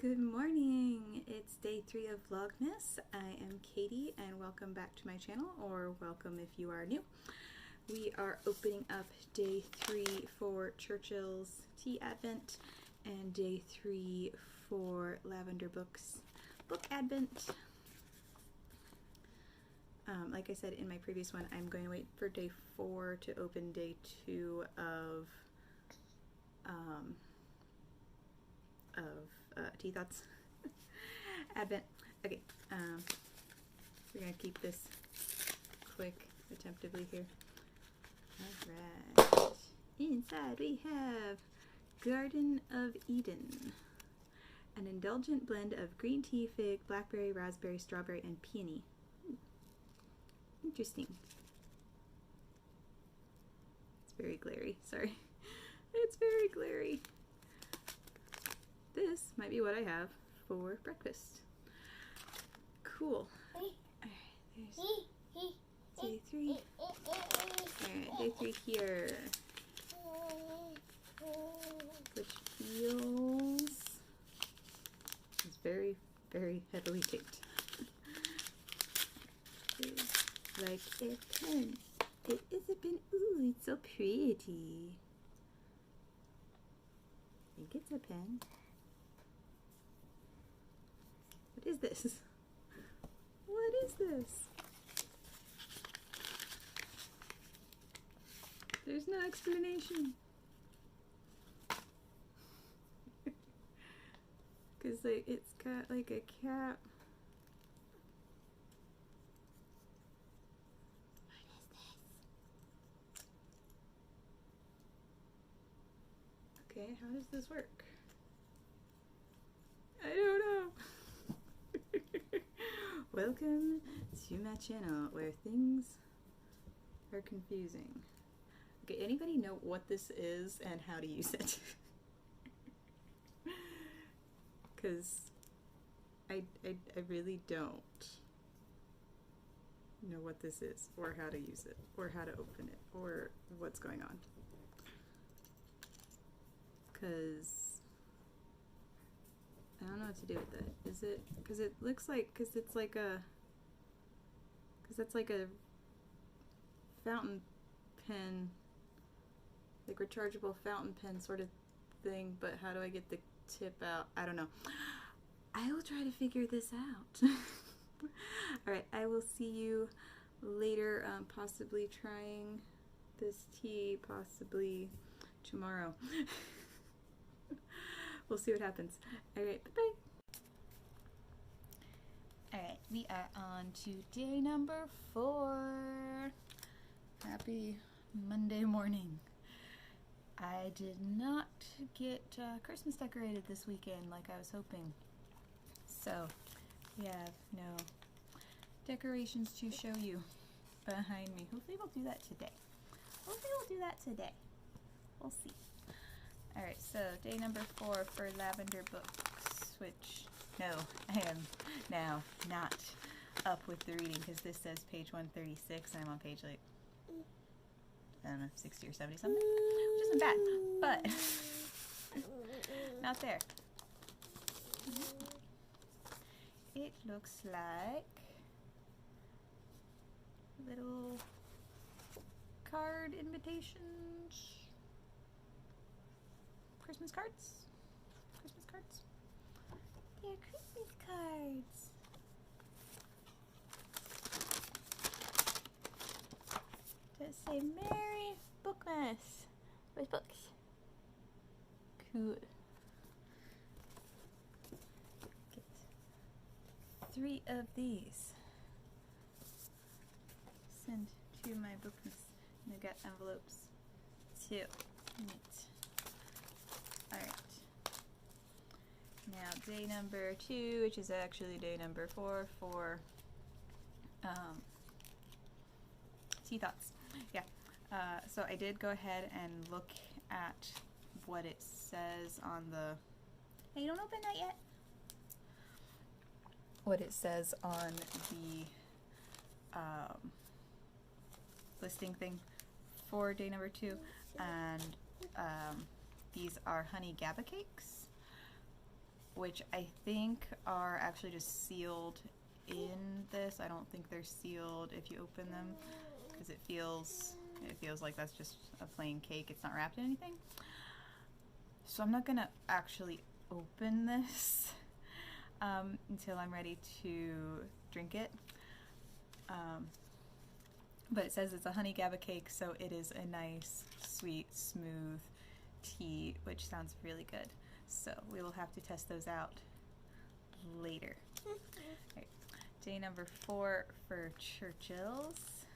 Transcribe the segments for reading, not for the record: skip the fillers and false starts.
Good morning! It's day 3 of Vlogmas. I am Katie and welcome back to my channel, or welcome if you are new. We are opening up day 3 for Churchill's Tea Advent and day 3 for Lavender Books Book Advent. Like I said in my previous one, I'm going to wait for day 4 to open day 2 of Tea Thoughts Advent. Okay, we're gonna keep this quick attemptably here. Alright, inside we have Garden of Eden, an indulgent blend of green tea, fig, blackberry, raspberry, strawberry, and peony. Interesting. It's very glary, sorry. It's very glary. This might be what I have for breakfast. Cool. Alright, there's day 3. Alright, day 3 here. Which feels is very, very heavily taped. It's like a pen. It is a pen. Ooh, it's so pretty. I think it's a pen. What is this? What is this? There's no explanation. Cause like it's got like a cap. What is this? Okay, how does this work? I don't know. Welcome to my channel where things are confusing. Okay, anybody know what this is and how to use it? Because I really don't know what this is, or how to use it, or how to open it, or what's going on. Because I don't know what to do with it. Is it, because it looks like, because it's like a, because that's like a fountain pen, like rechargeable fountain pen sort of thing, but how do I get the tip out? I don't know. I will try to figure this out. Alright, I will see you later, possibly trying this tea, possibly tomorrow. We'll see what happens. Alright, bye-bye. Alright, we are on to day number 4. Happy Monday morning. I did not get Christmas decorated this weekend like I was hoping. So, we have no decorations to show you behind me. Hopefully we'll do that today. We'll see. Alright, so day number 4 for Lavender Books, which, no, I am now not up with the reading because this says page 136 and I'm on page like, I don't know, 60 or 70 something, which isn't bad, but not there. It looks like little card invitations. Christmas cards? Christmas cards? They're Christmas cards! Does it say Merry Bookmas? Where's books? Cool. Get 3 of these. Send to my Bookmas. And I've got envelopes too. Neat. Alright, now day number 2, which is actually day number 4 for Tea Thoughts. Yeah, so I did go ahead and look at what it says on the, hey, don't open that yet! What it says on the listing thing for day number 2, and these are honey GABA cakes. which I think are actually just sealed in this. I don't think they're sealed if you open them, because it feels like that's just a plain cake. It's not wrapped in anything. So I'm not gonna actually open this until I'm ready to drink it. But it says it's a honey GABA cake, so it is a nice, sweet, smooth tea, which sounds really good. So we will have to test those out later. Right. Day number 4 for Churchill's.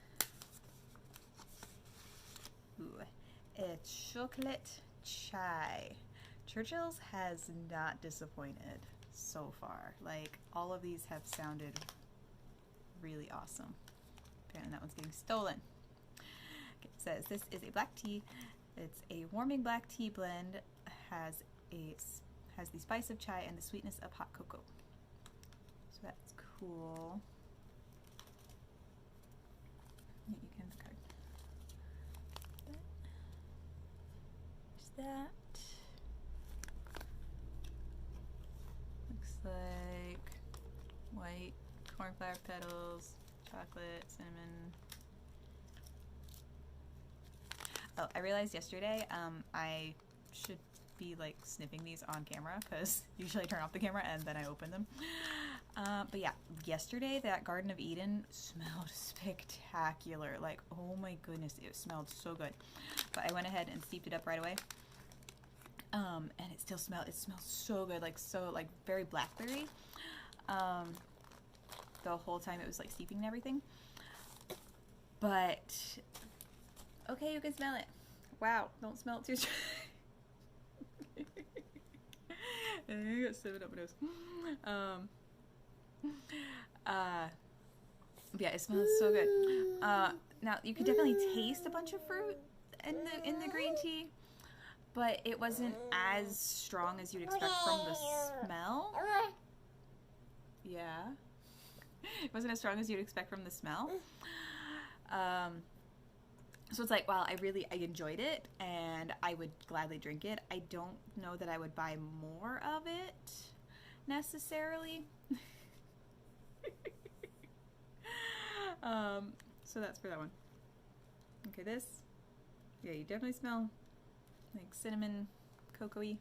Ooh, it's chocolate chai. Churchill's has not disappointed so far. Like, all of these have sounded really awesome. Apparently that one's getting stolen. Okay, it says this is a black tea. It's a warming black tea blend. Has the spice of chai and the sweetness of hot cocoa. So that's cool. Yeah, you can card. There's that. Looks like white cornflower petals, chocolate, cinnamon. Oh, I realized yesterday I should be like sniffing these on camera, because usually I turn off the camera and then I open them. But yeah, yesterday that Garden of Eden smelled spectacular. Like, oh my goodness, it smelled so good. But I went ahead and steeped it up right away. And it smells so good, like very blackberry. The whole time it was like steeping and everything. But okay, you can smell it. Wow, don't smell it too strong. I got 7 up my nose. Yeah, it smells so good. Now you could definitely taste a bunch of fruit in the green tea, but it wasn't as strong as you'd expect from the smell. Yeah. It wasn't as strong as you'd expect from the smell. So it's like, wow, I enjoyed it, and I would gladly drink it. I don't know that I would buy more of it, necessarily. So that's for that one. Okay, this, yeah, you definitely smell like cinnamon, cocoa-y.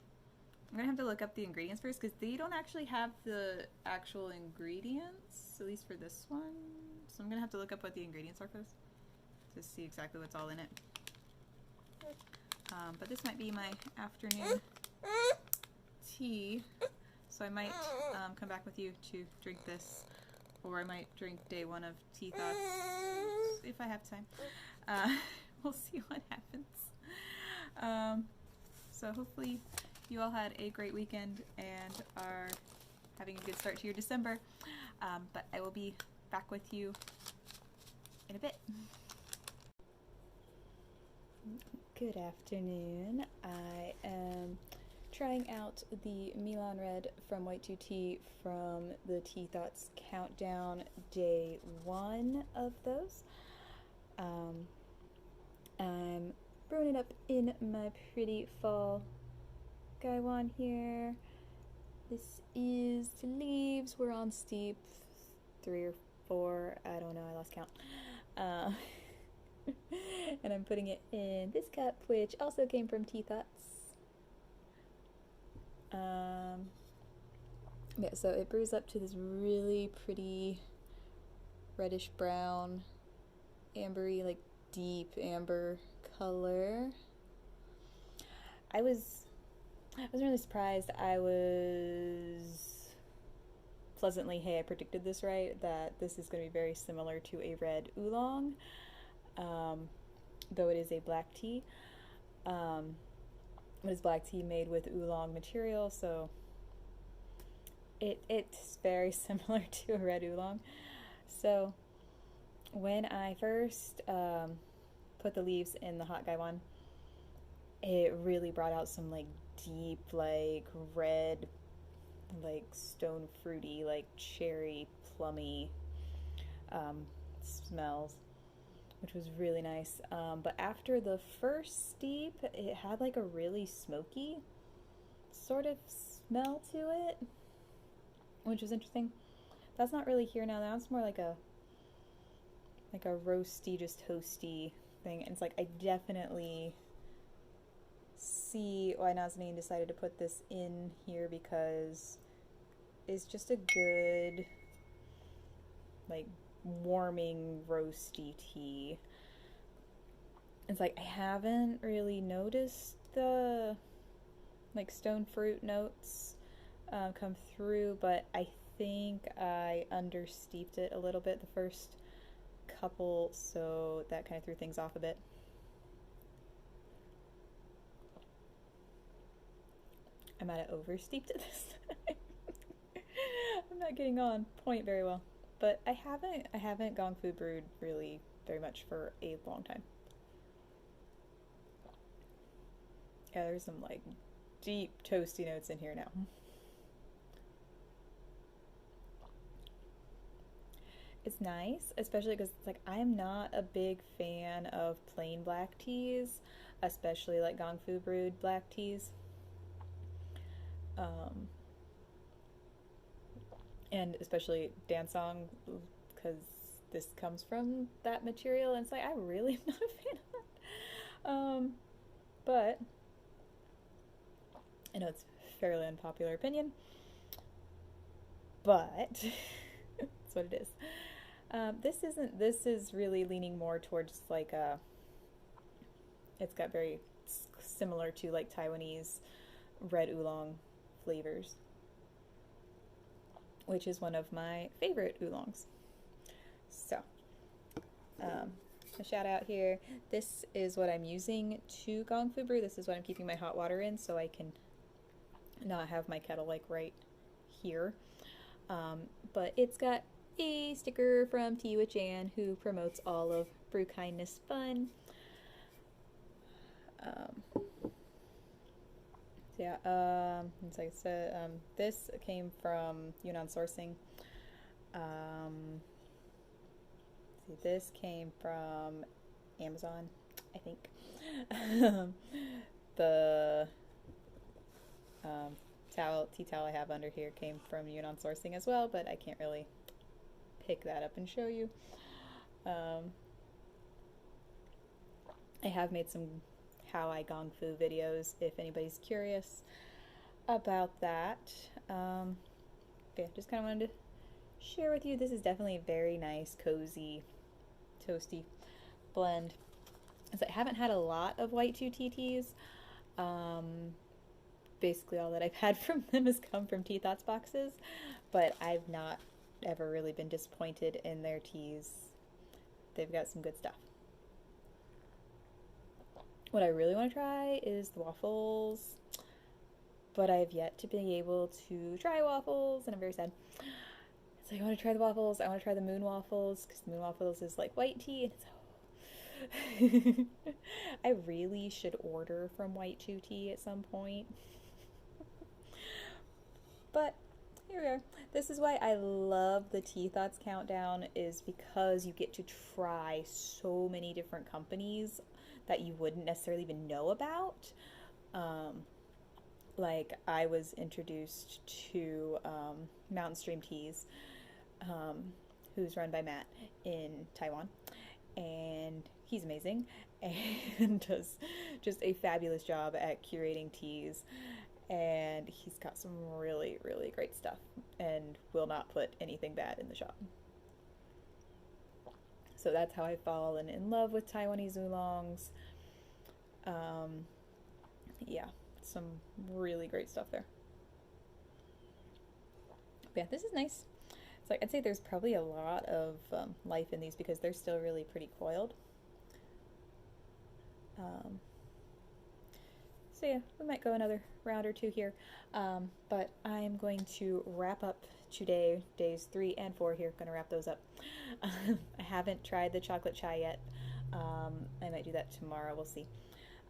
I'm gonna have to look up the ingredients first, because they don't actually have the actual ingredients, at least for this one. So I'm gonna have to look up what the ingredients are first to see exactly what's all in it. But this might be my afternoon tea, so I might come back with you to drink this, or I might drink day 1 of Tea Thoughts if I have time. We'll see what happens. So hopefully you all had a great weekend and are having a good start to your December. But I will be back with you in a bit. Good afternoon. I am trying out the Milan Red from White 2 Tea from the Tea Thoughts Countdown day 1 of those. I'm brewing it up in my pretty fall Gaiwan here. This is the leaves. We're on steep 3 or 4. I don't know. I lost count. And I'm putting it in this cup, which also came from Tea Thoughts. Yeah, so it brews up to this really pretty reddish brown, ambery, like deep amber color. I was really surprised. I was pleasantly, hey, I predicted this right, that this is going to be very similar to a red oolong, though it is a black tea. It is black tea made with oolong material, so it's very similar to a red oolong. So when I first put the leaves in the hot Gaiwan, it really brought out some like deep, like red, like stone fruity, like cherry, plummy smells, which was really nice. But after the first steep, it had like a really smoky sort of smell to it, which is interesting. That's not really here now. Now it's more like a roasty, just toasty thing. And it's like I definitely see why Nazanin decided to put this in here, because it's just a good, like, warming roasty tea. It's like I haven't really noticed the like stone fruit notes come through, but I think I understeeped it a little bit the first couple, so that kind of threw things off a bit. I might have oversteeped it this time. I'm not getting on point very well, but I haven't gong fu brewed really very much for a long time. Yeah, there's some like deep toasty notes in here now. It's nice, especially because it's like I'm not a big fan of plain black teas, especially like gong fu brewed black teas. And especially dansong, because this comes from that material, and it's like I really am not a fan of that. But I know it's a fairly unpopular opinion, but that's what it is. This is really leaning more towards like it's got very similar to like Taiwanese red oolong flavors, which is one of my favorite oolongs. So, a shout out here. This is what I'm using to gong fu brew. This is what I'm keeping my hot water in, so I can not have my kettle like right here. But it's got a sticker from Tea with Jan, who promotes all of Brew Kindness Fun. Yeah, as I said, this came from Yunnan Sourcing. See, this came from Amazon, I think. The tea towel I have under here came from Yunnan Sourcing as well, but I can't really pick that up and show you. I have made some how I gong fu videos if anybody's curious about that. Yeah, just kind of wanted to share with you. This is definitely a very nice, cozy, toasty blend. So I haven't had a lot of white 2T teas. Basically all that I've had from them has come from Tea Thoughts boxes, but I've not ever really been disappointed in their teas. They've got some good stuff. What I really want to try is the waffles, but I've yet to be able to try waffles, and I'm very sad. So I want to try the waffles. I want to try the moon waffles, because the moon waffles is like white tea, and it's I really should order from White 2 Tea at some point. But here we are. This is why I love the Tea Thoughts Countdown, is because you get to try so many different companies that you wouldn't necessarily even know about. Like I was introduced to Mountain Stream Teas, who's run by Matt in Taiwan, and he's amazing and does just a fabulous job at curating teas, and he's got some really, really great stuff and will not put anything bad in the shop. So that's how I've fallen in love with Taiwanese oolongs. Yeah, some really great stuff there. But yeah, this is nice. It's like, I'd say there's probably a lot of life in these because they're still really pretty coiled. So yeah, we might go another round or two here. But I am going to wrap up today, days 3 and 4 here. Going to wrap those up. I haven't tried the chocolate chai yet. I might do that tomorrow. We'll see.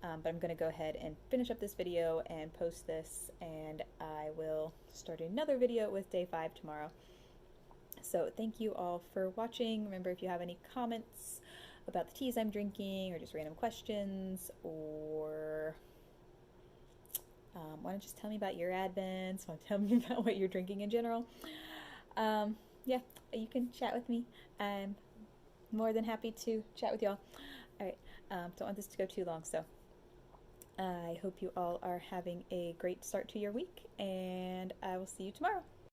But I'm going to go ahead and finish up this video and post this, and I will start another video with day 5 tomorrow. So thank you all for watching. Remember, if you have any comments about the teas I'm drinking, or just random questions, or why don't you just tell me about your advents? Why don't you tell me about what you're drinking in general? Yeah, you can chat with me. I'm more than happy to chat with y'all. All right, don't want this to go too long, so I hope you all are having a great start to your week, and I will see you tomorrow.